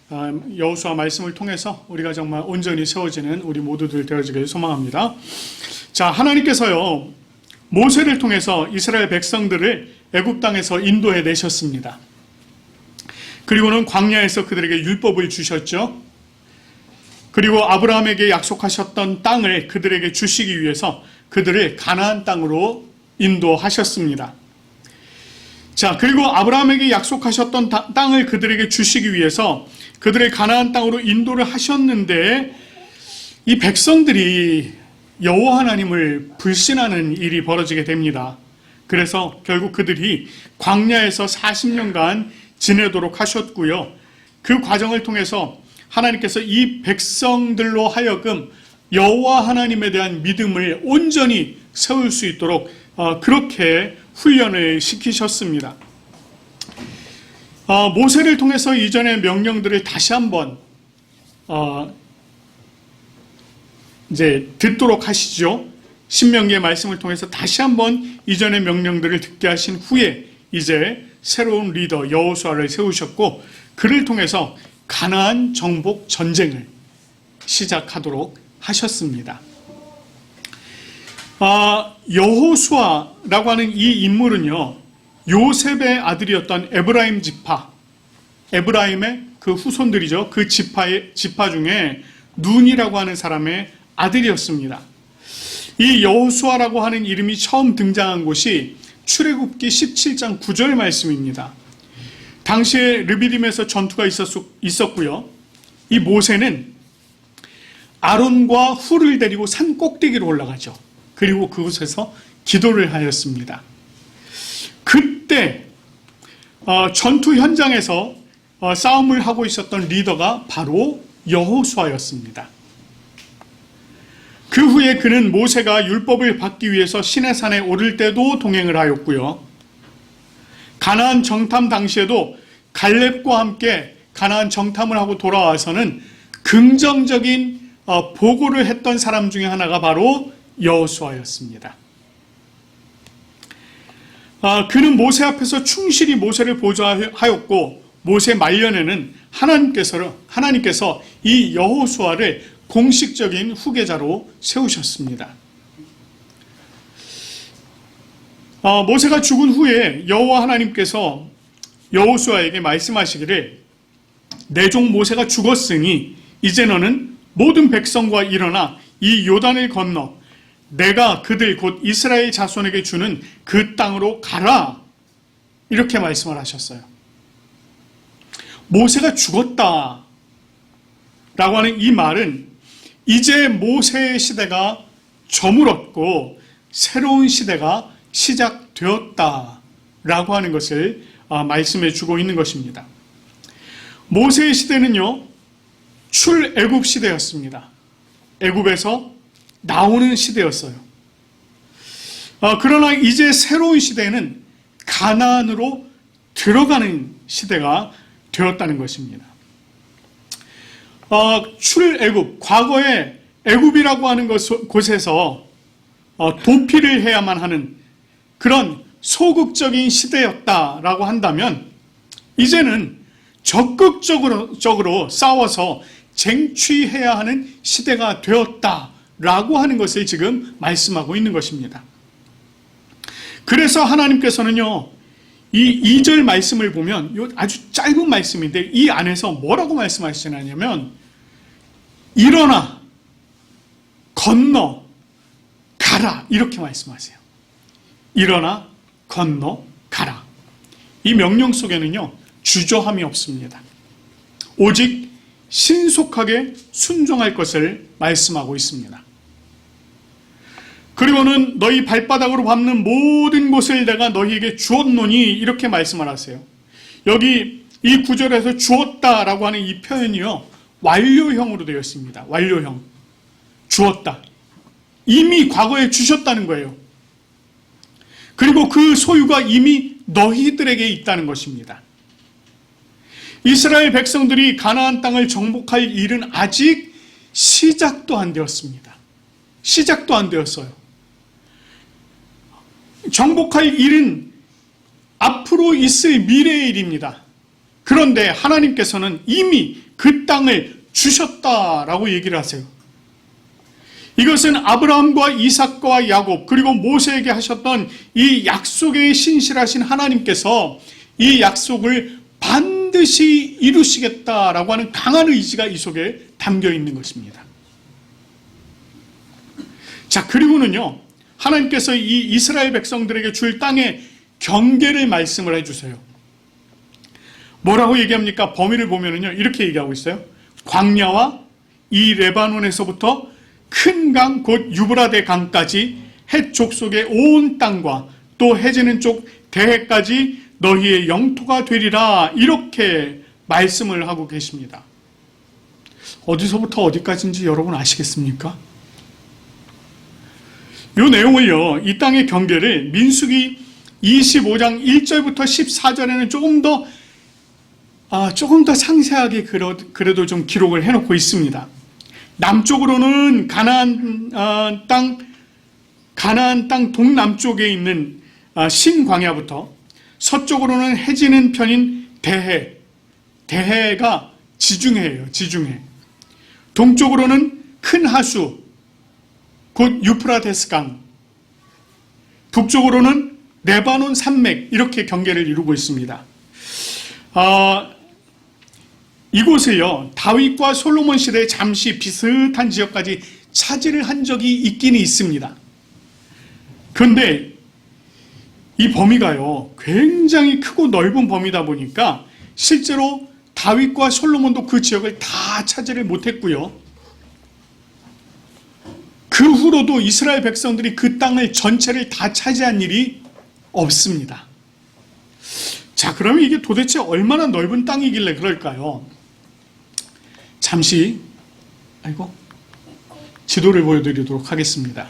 여호수아 말씀을 통해서 우리가 정말 온전히 세워지는 우리 모두들 되어지길 소망합니다. 자, 하나님께서요 모세를 통해서 이스라엘 백성들을 애굽 땅에서 인도해 내셨습니다. 그리고는 광야에서 그들에게 율법을 주셨죠. 그리고 아브라함에게 약속하셨던 땅을 그들에게 주시기 위해서 그들을 가나안 땅으로 인도하셨습니다. 자, 그리고 아브라함에게 약속하셨던 땅을 그들에게 주시기 위해서 그들을 가나안 땅으로 인도를 하셨는데 이 백성들이 여호와 하나님을 불신하는 일이 벌어지게 됩니다. 그래서 결국 그들이 광야에서 40년간 지내도록 하셨고요. 그 과정을 통해서 하나님께서 이 백성들로 하여금 여호와 하나님에 대한 믿음을 온전히 세울 수 있도록 그렇게 훈련을 시키셨습니다. 모세를 통해서 이전의 명령들을 다시 한번 이제 듣도록 하시죠. 신명기의 말씀을 통해서 다시 한번 이전의 명령들을 듣게 하신 후에 이제 새로운 리더 여호수아를 세우셨고 그를 통해서 가나안 정복 전쟁을 시작하도록 하셨습니다. 여호수아라고 하는 이 인물은요, 요셉의 아들이었던 에브라임 지파, 에브라임의 그 후손들이죠. 그 지파 중에 눈이라고 하는 사람의 아들이었습니다. 이 여호수아라고 하는 이름이 처음 등장한 곳이 출애굽기 17장 9절 말씀입니다. 당시에 르비딤에서 전투가 있었고요. 이 모세는 아론과 훌을 데리고 산 꼭대기로 올라가죠. 그리고 그곳에서 기도를 하였습니다. 그때 전투 현장에서 싸움을 하고 있었던 리더가 바로 여호수아였습니다. 그 후에 그는 모세가 율법을 받기 위해서 시내산에 오를 때도 동행을 하였고요. 가나안 정탐 당시에도 갈렙과 함께 가나안 정탐을 하고 돌아와서는 긍정적인 보고를 했던 사람 중에 하나가 바로 여호수아였습니다. 그는 모세 앞에서 충실히 모세를 보좌하였고 모세 말년에는 하나님께서 이 여호수아를 공식적인 후계자로 세우셨습니다. 모세가 죽은 후에 여호와 하나님께서 여호수아에게 말씀하시기를 내 종 모세가 죽었으니 이제 너는 모든 백성과 일어나 이 요단을 건너 내가 그들 곧 이스라엘 자손에게 주는 그 땅으로 가라 이렇게 말씀을 하셨어요. 모세가 죽었다 라고 하는 이 말은 이제 모세의 시대가 저물었고 새로운 시대가 시작되었다라고 하는 것을 말씀해 주고 있는 것입니다. 모세의 시대는요, 출애굽 시대였습니다. 애굽에서 나오는 시대였어요. 그러나 이제 새로운 시대는 가나안으로 들어가는 시대가 되었다는 것입니다. 출애굽, 과거에 애굽이라고 하는 곳에서 도피를 해야만 하는 그런 소극적인 시대였다라고 한다면 이제는 적극적으로 싸워서 쟁취해야 하는 시대가 되었다라고 하는 것을 지금 말씀하고 있는 것입니다. 그래서 하나님께서는요, 이 2절 말씀을 보면 아주 짧은 말씀인데 이 안에서 뭐라고 말씀하시냐면 일어나 건너 가라 이렇게 말씀하세요. 일어나 건너 가라. 이 명령 속에는요 주저함이 없습니다. 오직 신속하게 순종할 것을 말씀하고 있습니다. 그리고는 너희 발바닥으로 밟는 모든 곳을 내가 너희에게 주었노니 이렇게 말씀을 하세요. 여기 이 구절에서 주었다라고 하는 이 표현이요 완료형으로 되어 있습니다. 완료형. 주었다. 이미 과거에 주셨다는 거예요. 그리고 그 소유가 이미 너희들에게 있다는 것입니다. 이스라엘 백성들이 가나안 땅을 정복할 일은 아직 시작도 안 되었습니다. 시작도 안 되었어요. 정복할 일은 앞으로 있을 미래의 일입니다. 그런데 하나님께서는 이미 그 땅을 주셨다라고 얘기를 하세요. 이것은 아브라함과 이삭과 야곱 그리고 모세에게 하셨던 이 약속에 신실하신 하나님께서 이 약속을 반드시 이루시겠다라고 하는 강한 의지가 이 속에 담겨 있는 것입니다. 자, 그리고는요, 하나님께서 이 이스라엘 백성들에게 줄 땅의 경계를 말씀을 해주세요. 뭐라고 얘기합니까? 범위를 보면은요, 이렇게 얘기하고 있어요. 광야와 이 레바논에서부터 큰 강, 곧 유브라데 강까지 헷 족속의 온 땅과 또 해지는 쪽 대해까지 너희의 영토가 되리라, 이렇게 말씀을 하고 계십니다. 어디서부터 어디까지인지 여러분 아시겠습니까? 이 내용을요, 이 땅의 경계를 민수기 25장 1절부터 14절에는 조금 더 상세하게 그래도 좀 기록을 해놓고 있습니다. 남쪽으로는 가나안 땅 동남쪽에 있는 신광야부터 서쪽으로는 해지는 편인 대해가 지중해예요. 지중해. 동쪽으로는 큰 하수, 곧 유프라테스 강, 북쪽으로는 레바논 산맥, 이렇게 경계를 이루고 있습니다. 이곳에요, 다윗과 솔로몬 시대에 잠시 비슷한 지역까지 차지를 한 적이 있기는 있습니다. 그런데 이 범위가요, 굉장히 크고 넓은 범위다 보니까 실제로 다윗과 솔로몬도 그 지역을 다 차지를 못했고요. 그 후로도 이스라엘 백성들이 그 땅을 전체를 다 차지한 일이 없습니다. 자, 그러면 이게 도대체 얼마나 넓은 땅이길래 그럴까요? 잠시 지도를 보여드리도록 하겠습니다.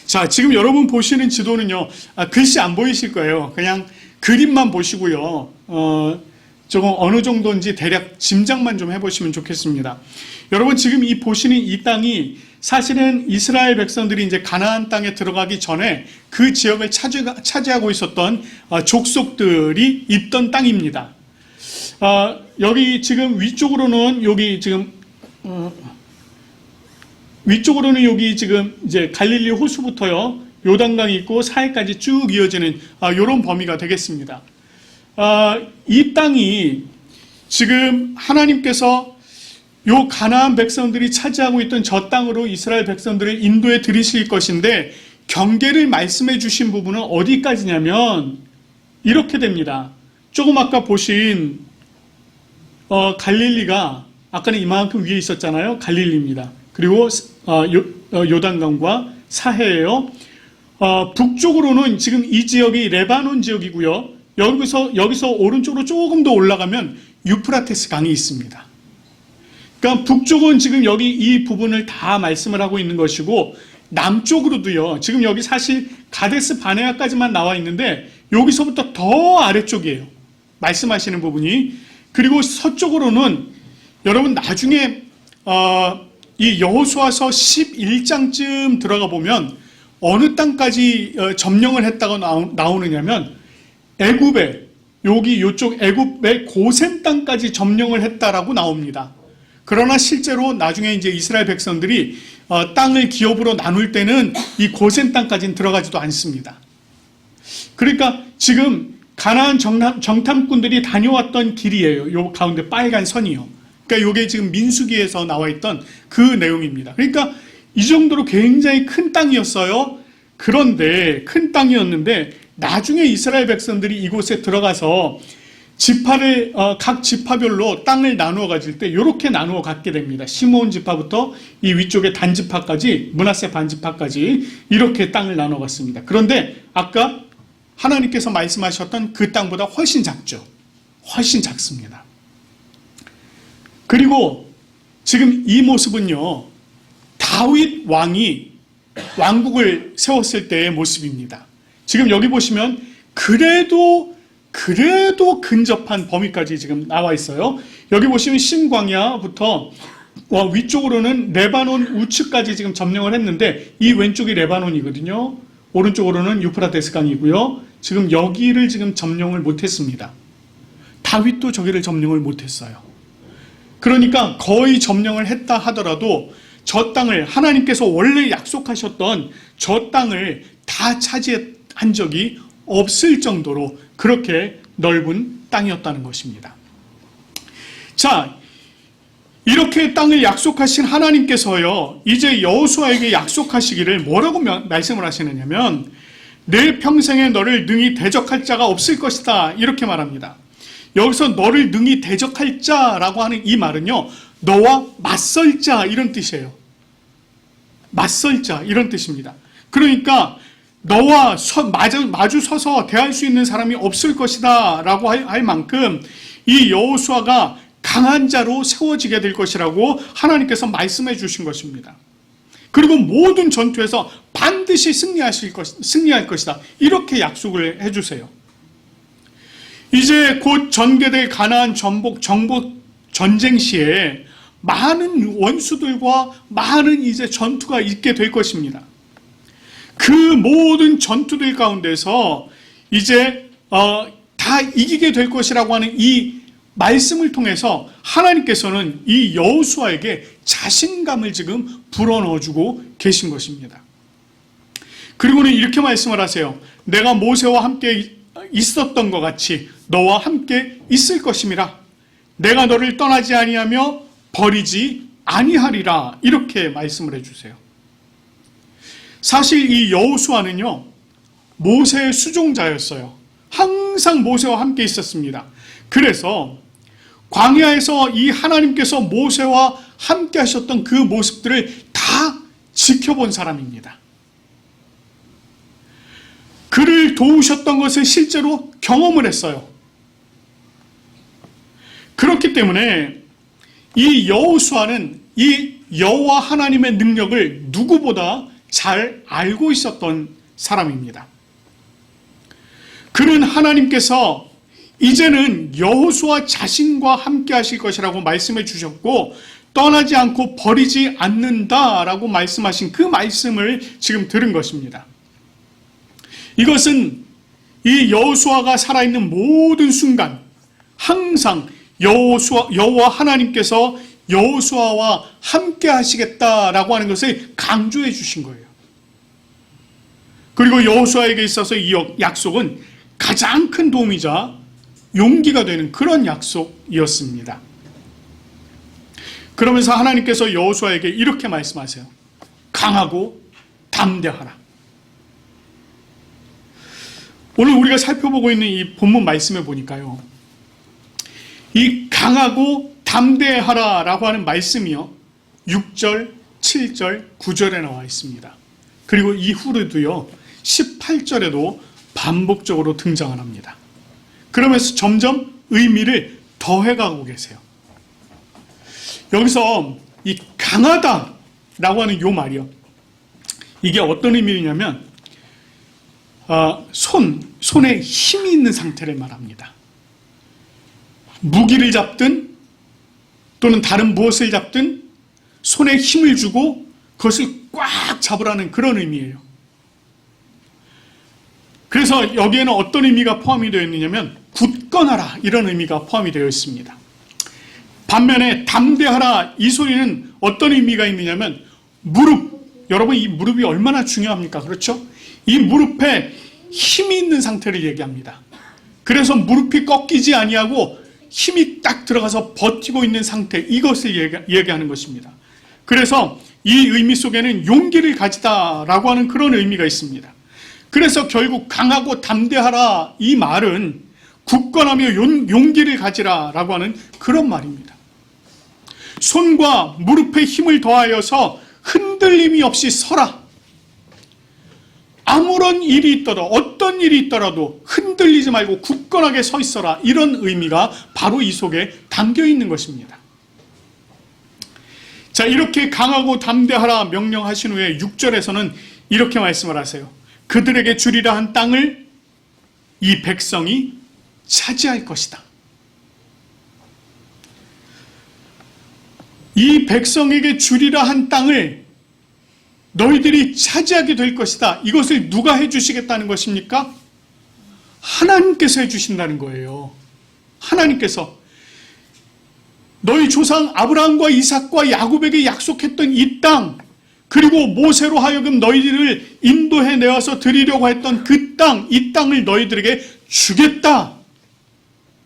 자, 지금 여러분 보시는 지도는요, 글씨 안 보이실 거예요. 그냥 그림만 보시고요, 조금 어느 정도인지 대략 짐작만 좀 해보시면 좋겠습니다. 여러분, 지금 이 보시는 이 땅이 사실은 이스라엘 백성들이 이제 가나안 땅에 들어가기 전에 그 지역을 차지하고 있었던 족속들이 있던 땅입니다. 여기 지금 위쪽으로는 여기 지금 이제 갈릴리 호수부터요, 요단강이 있고 사해까지 쭉 이어지는 이런 범위가 되겠습니다. 이 땅이 지금 하나님께서 요 가나안 백성들이 차지하고 있던 저 땅으로 이스라엘 백성들을 인도해 들이실 것인데, 경계를 말씀해 주신 부분은 어디까지냐면 이렇게 됩니다. 조금 아까 보신 갈릴리가 아까는 이만큼 위에 있었잖아요. 갈릴리입니다. 그리고 요단강과 사해예요. 북쪽으로는 지금 이 지역이 레바논 지역이고요. 여기서 오른쪽으로 조금 더 올라가면 유프라테스 강이 있습니다. 그러니까 북쪽은 지금 여기 이 부분을 다 말씀을 하고 있는 것이고, 남쪽으로도요, 지금 여기 사실 가데스 바네아까지만 나와 있는데 여기서부터 더 아래쪽이에요, 말씀하시는 부분이. 그리고 서쪽으로는 여러분 나중에 이 여호수아서 11장쯤 들어가 보면 어느 땅까지 점령을 했다고 나오느냐면 애굽에, 요쪽 애굽의 고센 땅까지 점령을 했다라고 나옵니다. 그러나 실제로 나중에 이제 이스라엘 백성들이 땅을 기업으로 나눌 때는 이 고센 땅까지는 들어가지도 않습니다. 그러니까 지금 가나안 정탐꾼들이 다녀왔던 길이에요. 요 가운데 빨간 선이요. 그러니까 요게 지금 민수기에서 나와 있던 그 내용입니다. 그러니까 이 정도로 굉장히 큰 땅이었어요. 그런데 큰 땅이었는데 나중에 이스라엘 백성들이 이곳에 들어가서 지파를 각 지파별로 땅을 나누어 가질 때 이렇게 나누어 갖게 됩니다. 시므온 지파부터 이 위쪽에 단 지파까지, 므낫세 반 지파까지 이렇게 땅을 나누어 갔습니다. 그런데 아까 하나님께서 말씀하셨던 그 땅보다 훨씬 작죠. 훨씬 작습니다. 그리고 지금 이 모습은요, 다윗 왕이 왕국을 세웠을 때의 모습입니다. 지금 여기 보시면 그래도 근접한 범위까지 지금 나와 있어요. 여기 보시면 신광야부터 위쪽으로는 레바논 우측까지 지금 점령을 했는데, 이 왼쪽이 레바논이거든요. 오른쪽으로는 유프라테스 강이고요. 지금 여기를 지금 점령을 못했습니다. 다윗도 저기를 점령을 못했어요. 그러니까 거의 점령을 했다 하더라도 저 땅을 하나님께서 원래 약속하셨던 저 땅을 다 차지한 적이 없을 정도로 그렇게 넓은 땅이었다는 것입니다. 자, 이렇게 땅을 약속하신 하나님께서요, 이제 여호수아에게 약속하시기를 뭐라고 말씀을 하시느냐면, 내 평생에 너를 능히 대적할 자가 없을 것이다, 이렇게 말합니다. 여기서 너를 능히 대적할 자라고 하는 이 말은요, 너와 맞설 자 이런 뜻이에요. 맞설 자 이런 뜻입니다. 그러니까 너와 마주 서서 대할 수 있는 사람이 없을 것이다 라고 할 만큼 이 여호수아가 강한 자로 세워지게 될 것이라고 하나님께서 말씀해 주신 것입니다. 그리고 모든 전투에서 반드시 승리할 것이다, 이렇게 약속을 해주세요. 이제 곧 전개될 가나안 정복 전쟁 시에 많은 원수들과 많은 이제 전투가 있게 될 것입니다. 그 모든 전투들 가운데서 이제 다 이기게 될 것이라고 하는 이 말씀을 통해서 하나님께서는 이 여호수아에게 자신감을 지금 불어넣어주고 계신 것입니다. 그리고는 이렇게 말씀을 하세요. 내가 모세와 함께 있었던 것 같이 너와 함께 있을 것임이라. 내가 너를 떠나지 아니하며 버리지 아니하리라. 이렇게 말씀을 해주세요. 사실 이 여호수아는요, 모세의 수종자였어요. 항상 모세와 함께 있었습니다. 그래서 광야에서 이 하나님께서 모세와 함께 하셨던 그 모습들을 다 지켜본 사람입니다. 그를 도우셨던 것을 실제로 경험을 했어요. 그렇기 때문에 이 여호수아는 이 여호와 하나님의 능력을 누구보다 잘 알고 있었던 사람입니다. 그는 하나님께서 이제는 여호수아 자신과 함께 하실 것이라고 말씀해 주셨고 떠나지 않고 버리지 않는다라고 말씀하신 그 말씀을 지금 들은 것입니다. 이것은 이 여호수아가 살아있는 모든 순간 항상 여호와 하나님께서 여호수아와 함께 하시겠다라고 하는 것을 강조해 주신 거예요. 그리고 여호수아에게 있어서 이 약속은 가장 큰 도움이자 용기가 되는 그런 약속이었습니다. 그러면서 하나님께서 여호수아에게 이렇게 말씀하세요. 강하고 담대하라. 오늘 우리가 살펴보고 있는 이 본문 말씀에 보니까요, 이 강하고 담대하라 라고 하는 말씀이요, 6절, 7절, 9절에 나와 있습니다. 그리고 이후로도요 18절에도 반복적으로 등장을 합니다. 그러면서 점점 의미를 더해가고 계세요. 여기서 이 강하다 라고 하는 요 말이요, 이게 어떤 의미냐면 손에 힘이 있는 상태를 말합니다. 무기를 잡든 또는 다른 무엇을 잡든 손에 힘을 주고 그것을 꽉 잡으라는 그런 의미예요. 그래서 여기에는 어떤 의미가 포함이 되어 있느냐면 굳건하라, 이런 의미가 포함이 되어 있습니다. 반면에 담대하라, 이 소리는 어떤 의미가 있느냐면 무릎, 여러분 이 무릎이 얼마나 중요합니까? 그렇죠? 이 무릎에 힘이 있는 상태를 얘기합니다. 그래서 무릎이 꺾이지 아니하고 힘이 딱 들어가서 버티고 있는 상태, 이것을 얘기하는 것입니다. 그래서 이 의미 속에는 용기를 가지다라고 하는 그런 의미가 있습니다. 그래서 결국 강하고 담대하라, 이 말은 굳건하며 용기를 가지라라고 하는 그런 말입니다. 손과 무릎에 힘을 더하여서 흔들림이 없이 서라. 아무런 일이 있더라도, 어떤 일이 있더라도 흔들리지 말고 굳건하게 서 있어라, 이런 의미가 바로 이 속에 담겨 있는 것입니다. 자, 이렇게 강하고 담대하라 명령하신 후에 6절에서는 이렇게 말씀을 하세요. 그들에게 주리라 한 땅을 이 백성이 차지할 것이다. 이 백성에게 주리라 한 땅을 너희들이 차지하게 될 것이다. 이것을 누가 해주시겠다는 것입니까? 하나님께서 해주신다는 거예요. 하나님께서 너희 조상 아브라함과 이삭과 야곱에게 약속했던 이 땅, 그리고 모세로 하여금 너희들을 인도해 내어서 드리려고 했던 그 땅, 이 땅을 너희들에게 주겠다.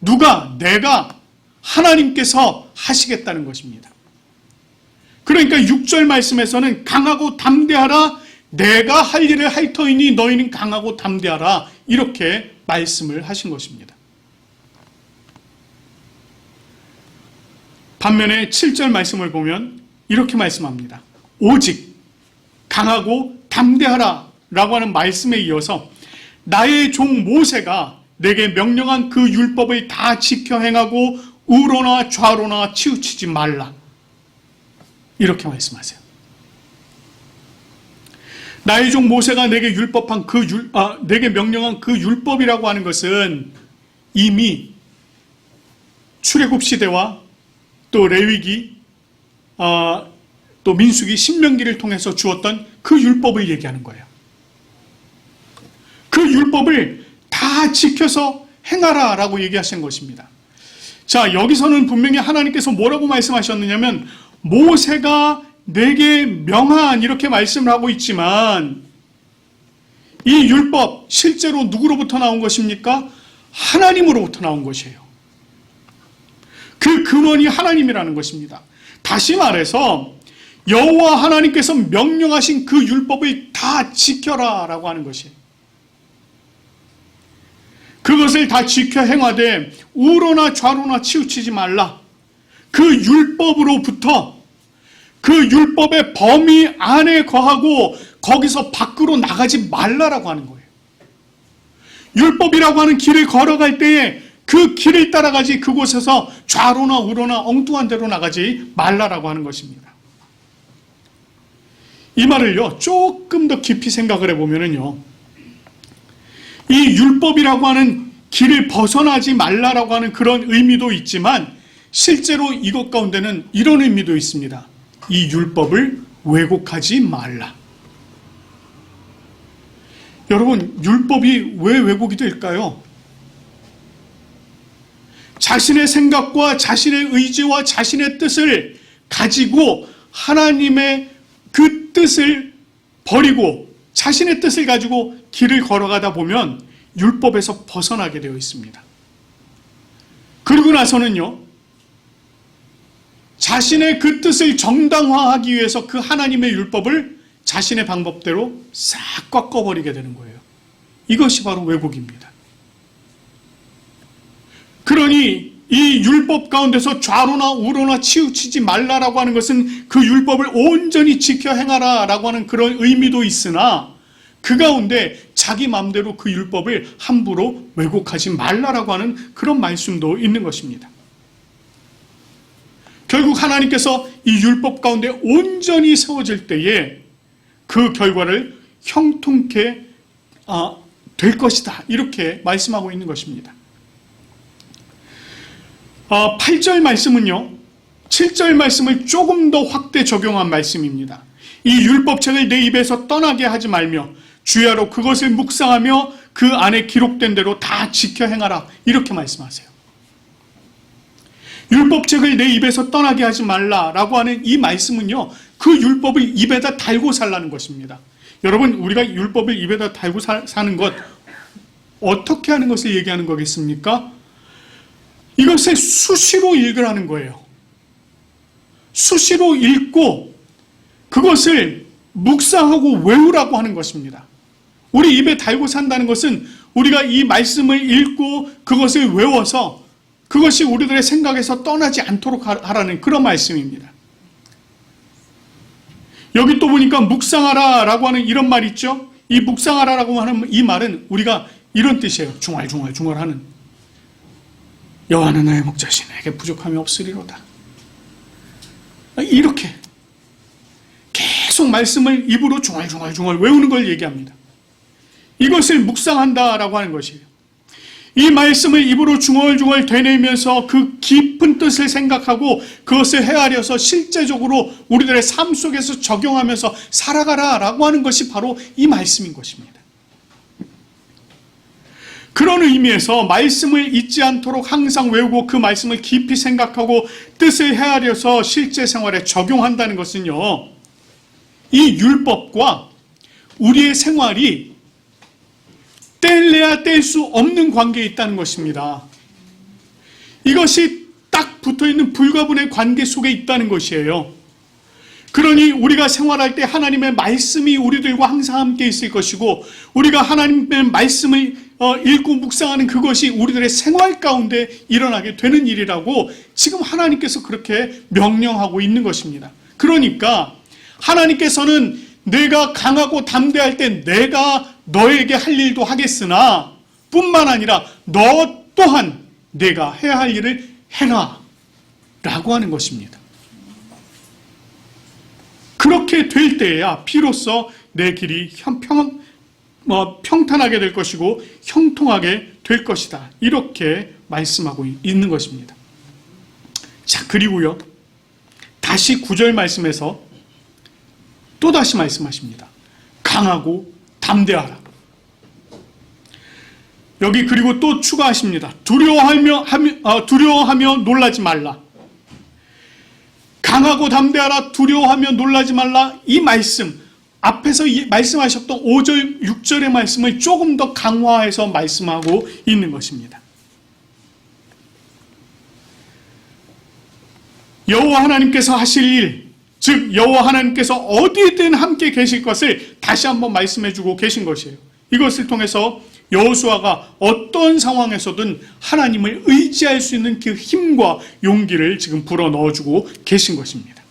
누가? 내가, 하나님께서 하시겠다는 것입니다. 그러니까 6절 말씀에서는 강하고 담대하라, 내가 할 일을 할 터이니 너희는 강하고 담대하라, 이렇게 말씀을 하신 것입니다. 반면에 7절 말씀을 보면 이렇게 말씀합니다. 오직 강하고 담대하라 라고 하는 말씀에 이어서 나의 종 모세가 내게 명령한 그 율법을 다 지켜 행하고 우로나 좌로나 치우치지 말라, 이렇게 말씀하세요. 나의 종 모세가 내게 내게 명령한 그 율법이라고 하는 것은 이미 출애굽 시대와 또 레위기, 또 민수기, 신명기를 통해서 주었던 그 율법을 얘기하는 거예요. 그 율법을 다 지켜서 행하라 라고 얘기하신 것입니다. 자, 여기서는 분명히 하나님께서 뭐라고 말씀하셨느냐면 모세가 내게 명한, 이렇게 말씀을 하고 있지만 이 율법 실제로 누구로부터 나온 것입니까? 하나님으로부터 나온 것이에요. 그 근원이 하나님이라는 것입니다. 다시 말해서 여호와 하나님께서 명령하신 그 율법을 다 지켜라 라고 하는 것이에요. 그것을 다 지켜 행하되 우로나 좌로나 치우치지 말라. 그 율법으로부터, 그 율법의 범위 안에 거하고 거기서 밖으로 나가지 말라라고 하는 거예요. 율법이라고 하는 길을 걸어갈 때에 그 길을 따라가지 그곳에서 좌로나 우로나 엉뚱한 데로 나가지 말라라고 하는 것입니다. 이 말을요, 조금 더 깊이 생각을 해보면요, 이 율법이라고 하는 길을 벗어나지 말라라고 하는 그런 의미도 있지만 실제로 이것 가운데는 이런 의미도 있습니다. 이 율법을 왜곡하지 말라. 여러분, 율법이 왜 왜곡이 될까요? 자신의 생각과 자신의 의지와 자신의 뜻을 가지고 하나님의 그 뜻을 버리고 자신의 뜻을 가지고 길을 걸어가다 보면 율법에서 벗어나게 되어 있습니다. 그리고 나서는요, 자신의 그 뜻을 정당화하기 위해서 그 하나님의 율법을 자신의 방법대로 싹 꺾어버리게 되는 거예요. 이것이 바로 왜곡입니다. 그러니 이 율법 가운데서 좌로나 우로나 치우치지 말라라고 하는 것은 그 율법을 온전히 지켜 행하라라고 하는 그런 의미도 있으나 그 가운데 자기 마음대로 그 율법을 함부로 왜곡하지 말라라고 하는 그런 말씀도 있는 것입니다. 결국 하나님께서 이 율법 가운데 온전히 세워질 때에 그 결과를 형통케 될 것이다, 이렇게 말씀하고 있는 것입니다. 8절 말씀은요, 7절 말씀을 조금 더 확대 적용한 말씀입니다. 이 율법책을 내 입에서 떠나게 하지 말며 주야로 그것을 묵상하며 그 안에 기록된 대로 다 지켜 행하라, 이렇게 말씀하세요. 율법책을 내 입에서 떠나게 하지 말라라고 하는 이 말씀은요, 그 율법을 입에다 달고 살라는 것입니다. 여러분, 우리가 율법을 입에다 달고 사는 것, 어떻게 하는 것을 얘기하는 거겠습니까? 이것을 수시로 읽으라는 거예요. 수시로 읽고 그것을 묵상하고 외우라고 하는 것입니다. 우리 입에 달고 산다는 것은 우리가 이 말씀을 읽고 그것을 외워서 그것이 우리들의 생각에서 떠나지 않도록 하라는 그런 말씀입니다. 여기 또 보니까 묵상하라 라고 하는 이런 말 있죠? 이 묵상하라 라고 하는 이 말은 우리가 이런 뜻이에요. 중얼중얼하는, 여호와는 나의 목자시니 내게 부족함이 없으리로다. 이렇게 계속 말씀을 입으로 중얼중얼 외우는 걸 얘기합니다. 이것을 묵상한다라고 하는 것이에요. 이 말씀을 입으로 중얼중얼 되뇌면서 그 깊은 뜻을 생각하고 그것을 헤아려서 실제적으로 우리들의 삶 속에서 적용하면서 살아가라라고 하는 것이 바로 이 말씀인 것입니다. 그런 의미에서 말씀을 잊지 않도록 항상 외우고 그 말씀을 깊이 생각하고 뜻을 헤아려서 실제 생활에 적용한다는 것은요, 이 율법과 우리의 생활이 뗄래야 뗄 수 없는 관계에 있다는 것입니다. 이것이 딱 붙어있는 불가분의 관계 속에 있다는 것이에요. 그러니 우리가 생활할 때 하나님의 말씀이 우리들과 항상 함께 있을 것이고, 우리가 하나님의 말씀을 읽고 묵상하는 그것이 우리들의 생활 가운데 일어나게 되는 일이라고 지금 하나님께서 그렇게 명령하고 있는 것입니다. 그러니까 하나님께서는 내가 강하고 담대할 때 내가 너에게 할 일도 하겠으나 뿐만 아니라 너 또한 내가 해야 할 일을 해라 라고 하는 것입니다. 그렇게 될 때야 비로소 내 길이 평탄하게 될 것이고 형통하게 될 것이다, 이렇게 말씀하고 있는 것입니다. 자, 그리고요, 다시 9절 말씀에서 또다시 말씀하십니다. 강하고 담대하라. 여기 그리고 또 추가하십니다. 두려워하며 놀라지 말라. 강하고 담대하라, 두려워하며 놀라지 말라. 이 말씀, 앞에서 말씀하셨던 5절, 6절의 말씀을 조금 더 강화해서 말씀하고 있는 것입니다. 여호와 하나님께서 하실 일, 즉 여호와 하나님께서 어디든 함께 계실 것을 다시 한번 말씀해주고 계신 것이에요. 이것을 통해서 여호수아가 어떤 상황에서든 하나님을 의지할 수 있는 그 힘과 용기를 지금 불어넣어주고 계신 것입니다.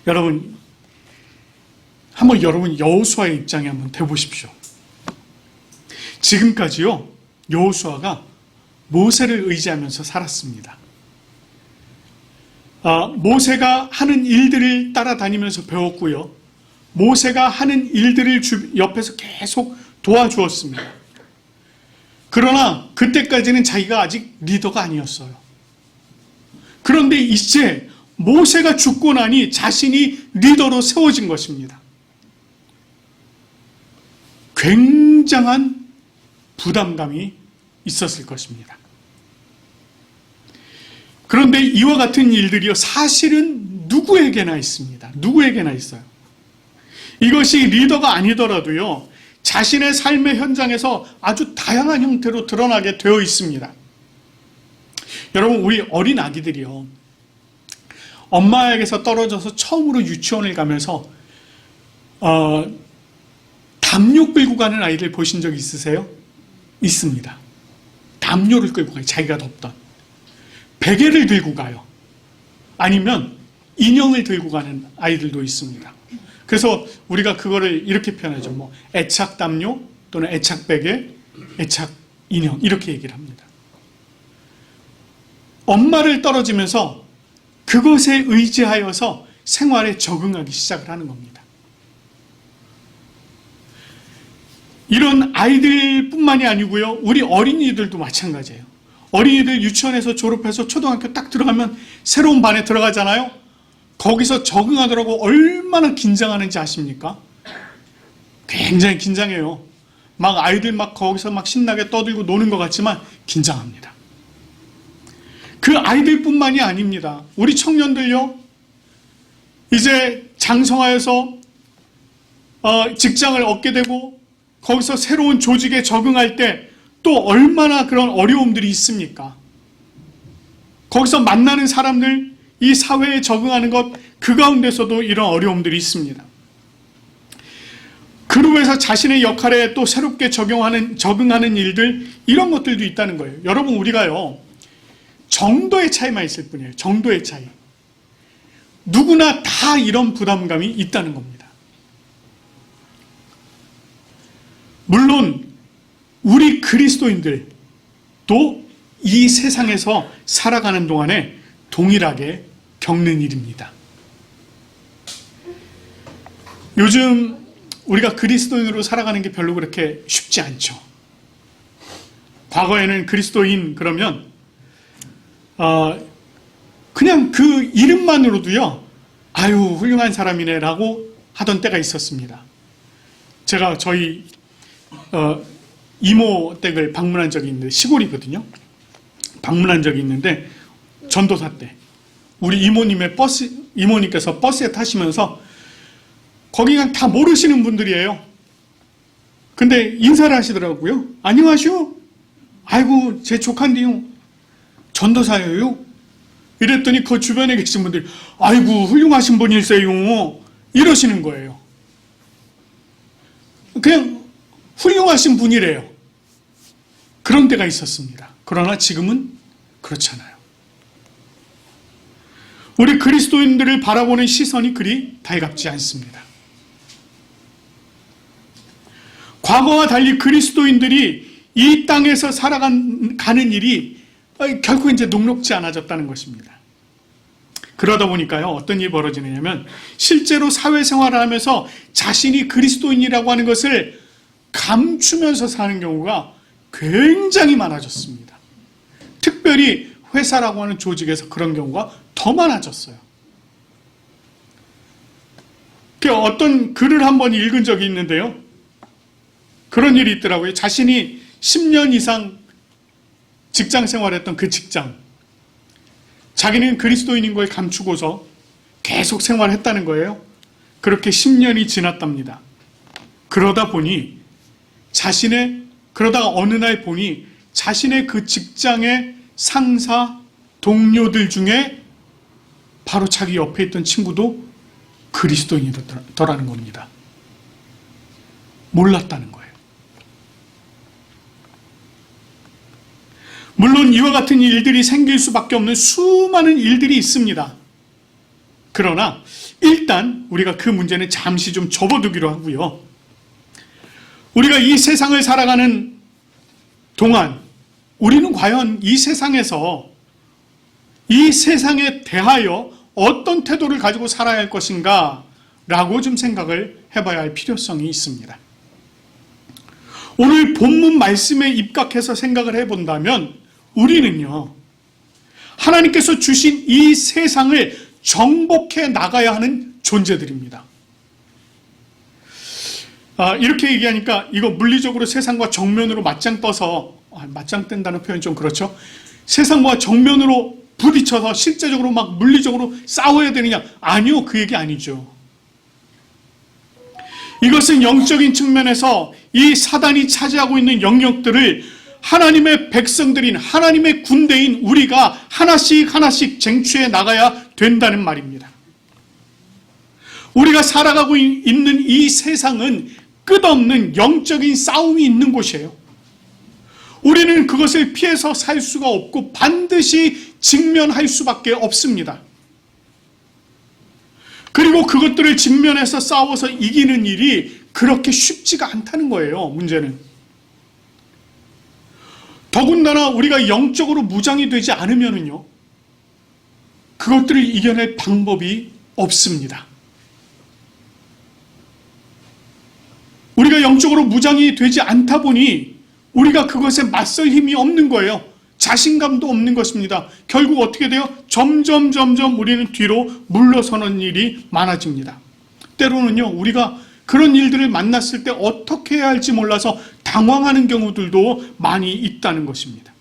여러분, 한번 여러분 여호수아의 입장에 한번 대보십시오. 지금까지요, 여호수아가 모세를 의지하면서 살았습니다. 모세가 하는 일들을 따라다니면서 배웠고요, 모세가 하는 일들을 옆에서 계속 도와주었습니다. 그러나 그때까지는 자기가 아직 리더가 아니었어요. 그런데 이제 모세가 죽고 나니 자신이 리더로 세워진 것입니다. 굉장한 부담감이 있었을 것입니다. 그런데 이와 같은 일들이요, 사실은 누구에게나 있습니다. 누구에게나 있어요. 이것이 리더가 아니더라도요, 자신의 삶의 현장에서 아주 다양한 형태로 드러나게 되어 있습니다. 여러분, 우리 어린 아기들이요, 엄마에게서 떨어져서 처음으로 유치원을 가면서 담요 끌고 가는 아이들 보신 적 있으세요? 있습니다. 담요를 끌고 가요. 자기가 덥던. 베개를 들고 가요. 아니면 인형을 들고 가는 아이들도 있습니다. 그래서 우리가 그거를 이렇게 표현하죠. 뭐 애착 담요 또는 애착 베개, 애착 인형, 이렇게 얘기를 합니다. 엄마를 떨어지면서 그것에 의지하여서 생활에 적응하기 시작을 하는 겁니다. 이런 아이들뿐만이 아니고요, 우리 어린이들도 마찬가지예요. 어린이들 유치원에서 졸업해서 초등학교 딱 들어가면 새로운 반에 들어가잖아요. 거기서 적응하더라고 얼마나 긴장하는지 아십니까? 굉장히 긴장해요. 막 아이들 막 거기서 막 신나게 떠들고 노는 것 같지만 긴장합니다. 그 아이들뿐만이 아닙니다. 우리 청년들요, 이제 장성하여서 직장을 얻게 되고 거기서 새로운 조직에 적응할 때 또 얼마나 그런 어려움들이 있습니까? 거기서 만나는 사람들, 이 사회에 적응하는 것, 그 가운데서도 이런 어려움들이 있습니다. 그로 해서 자신의 역할에 또 새롭게 적응하는 일들, 이런 것들도 있다는 거예요. 여러분, 우리가요, 정도의 차이만 있을 뿐이에요. 정도의 차이. 누구나 다 이런 부담감이 있다는 겁니다. 물론 우리 그리스도인들도 이 세상에서 살아가는 동안에 동일하게 겪는 일입니다. 요즘 우리가 그리스도인으로 살아가는 게 별로 그렇게 쉽지 않죠. 과거에는 그리스도인 그러면 그냥 그 이름만으로도요, 아유 훌륭한 사람이네 라고 하던 때가 있었습니다. 제가 저희 이모 댁을 방문한 적이 있는데, 시골이거든요. 방문한 적이 있는데, 전도사 때 우리 이모님께서 버스에 타시면서, 거기가 다 모르시는 분들이에요. 근데 인사를 하시더라고요. 안녕하시오. 아이고, 제 조카인데요. 전도사예요. 이랬더니 그 주변에 계신 분들이, 아이고, 훌륭하신 분일세요. 이러시는 거예요. 그냥 훌륭하신 분이래요. 그런 때가 있었습니다. 그러나 지금은 그렇잖아요. 우리 그리스도인들을 바라보는 시선이 그리 달갑지 않습니다. 과거와 달리 그리스도인들이 이 땅에서 살아가는 일이 결코 이제 녹록지 않아졌다는 것입니다. 그러다 보니까요, 어떤 일이 벌어지느냐면, 실제로 사회생활을 하면서 자신이 그리스도인이라고 하는 것을 감추면서 사는 경우가 굉장히 많아졌습니다. 특별히 회사라고 하는 조직에서 그런 경우가 더 많아졌어요. 어떤 글을 한번 읽은 적이 있는데요, 그런 일이 있더라고요. 자신이 10년 이상 직장 생활했던 그 직장, 자기는 그리스도인인 걸 감추고서 계속 생활했다는 거예요. 그렇게 10년이 지났답니다. 그러다가 어느 날 보니 자신의 그 직장의 상사, 동료들 중에 바로 자기 옆에 있던 친구도 그리스도인이더라는 겁니다. 몰랐다는 거예요. 물론 이와 같은 일들이 생길 수밖에 없는 수많은 일들이 있습니다. 그러나 일단 우리가 그 문제는 잠시 좀 접어두기로 하고요. 우리가 이 세상을 살아가는 동안 우리는 과연 이 세상에서 이 세상에 대하여 어떤 태도를 가지고 살아야 할 것인가 라고 좀 생각을 해봐야 할 필요성이 있습니다. 오늘 본문 말씀에 입각해서 생각을 해본다면 우리는요, 하나님께서 주신 이 세상을 정복해 나가야 하는 존재들입니다. 이렇게 얘기하니까 이거 물리적으로 세상과 정면으로 맞짱 떠서, 맞짱 뜬다는 표현 좀 그렇죠? 세상과 정면으로 부딪혀서 실제적으로 막 물리적으로 싸워야 되느냐? 아니요, 그 얘기 아니죠. 이것은 영적인 측면에서 이 사단이 차지하고 있는 영역들을 하나님의 백성들인, 하나님의 군대인 우리가 하나씩 쟁취해 나가야 된다는 말입니다. 우리가 살아가고 있는 이 세상은 끝없는 영적인 싸움이 있는 곳이에요. 우리는 그것을 피해서 살 수가 없고 반드시 직면할 수밖에 없습니다. 그리고 그것들을 직면해서 싸워서 이기는 일이 그렇게 쉽지가 않다는 거예요, 문제는. 더군다나 우리가 영적으로 무장이 되지 않으면요, 그것들을 이겨낼 방법이 없습니다. 우리가 영적으로 무장이 되지 않다 보니 우리가 그것에 맞설 힘이 없는 거예요. 자신감도 없는 것입니다. 결국 어떻게 돼요? 점점 우리는 뒤로 물러서는 일이 많아집니다. 때로는요, 우리가 그런 일들을 만났을 때 어떻게 해야 할지 몰라서 당황하는 경우들도 많이 있다는 것입니다.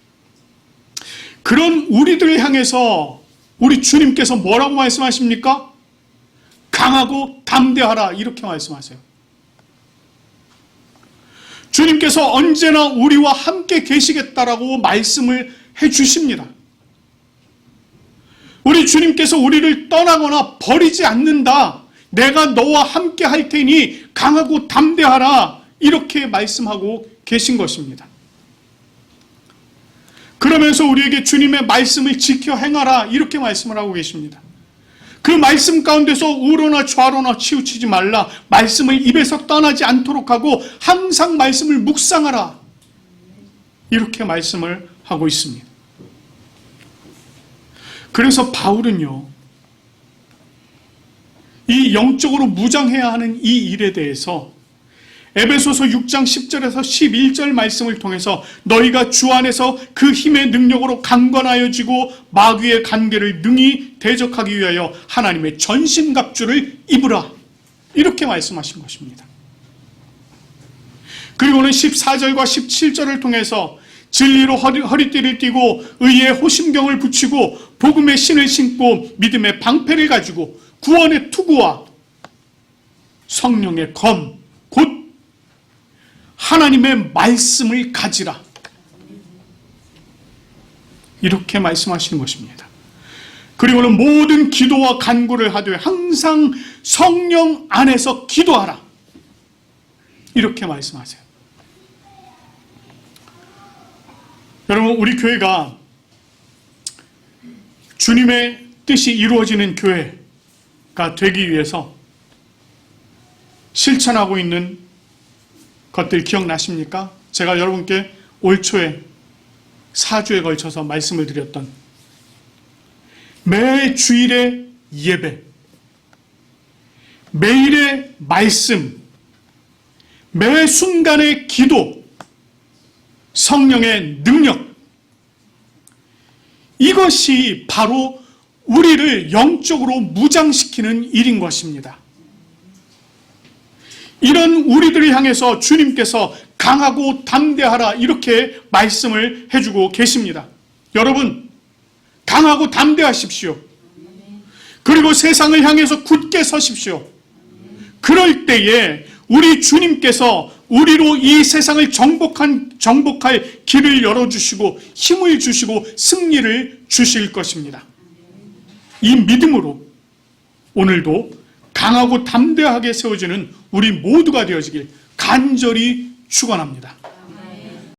그런 우리들을 향해서 우리 주님께서 뭐라고 말씀하십니까? 강하고 담대하라, 이렇게 말씀하세요. 주님께서 언제나 우리와 함께 계시겠다라고 말씀을 해주십니다. 우리 주님께서 우리를 떠나거나 버리지 않는다. 내가 너와 함께 할 테니 강하고 담대하라, 이렇게 말씀하고 계신 것입니다. 그러면서 우리에게 주님의 말씀을 지켜 행하라, 이렇게 말씀을 하고 계십니다. 그 말씀 가운데서 우로나 좌로나 치우치지 말라, 말씀을 입에서 떠나지 않도록 하고 항상 말씀을 묵상하라, 이렇게 말씀을 하고 있습니다. 그래서 바울은요, 이 영적으로 무장해야 하는 이 일에 대해서 에베소서 6장 10절에서 11절 말씀을 통해서 너희가 주 안에서 그 힘의 능력으로 강건하여지고 마귀의 간계를 능히 대적하기 위하여 하나님의 전신갑주를 입으라, 이렇게 말씀하신 것입니다. 그리고는 14절과 17절을 통해서 진리로 허리띠를 띠고 의의 호심경을 붙이고 복음의 신을 신고 믿음의 방패를 가지고 구원의 투구와 성령의 검, 곧 하나님의 말씀을 가지라. 이렇게 말씀하시는 것입니다. 그리고는 모든 기도와 간구를 하되 항상 성령 안에서 기도하라. 이렇게 말씀하세요. 여러분, 우리 교회가 주님의 뜻이 이루어지는 교회가 되기 위해서 실천하고 있는 것들 기억나십니까? 제가 여러분께 올 초에 4주에 걸쳐서 말씀을 드렸던 매 주일의 예배, 매일의 말씀, 매 순간의 기도, 성령의 능력, 이것이 바로 우리를 영적으로 무장시키는 일인 것입니다. 이런 우리들을 향해서 주님께서 강하고 담대하라 이렇게 말씀을 해주고 계십니다. 여러분, 강하고 담대하십시오. 그리고 세상을 향해서 굳게 서십시오. 그럴 때에 우리 주님께서 우리로 이 세상을 정복할 길을 열어주시고 힘을 주시고 승리를 주실 것입니다. 이 믿음으로 오늘도 강하고 담대하게 세워지는 우리 모두가 되어지길 간절히 축원합니다.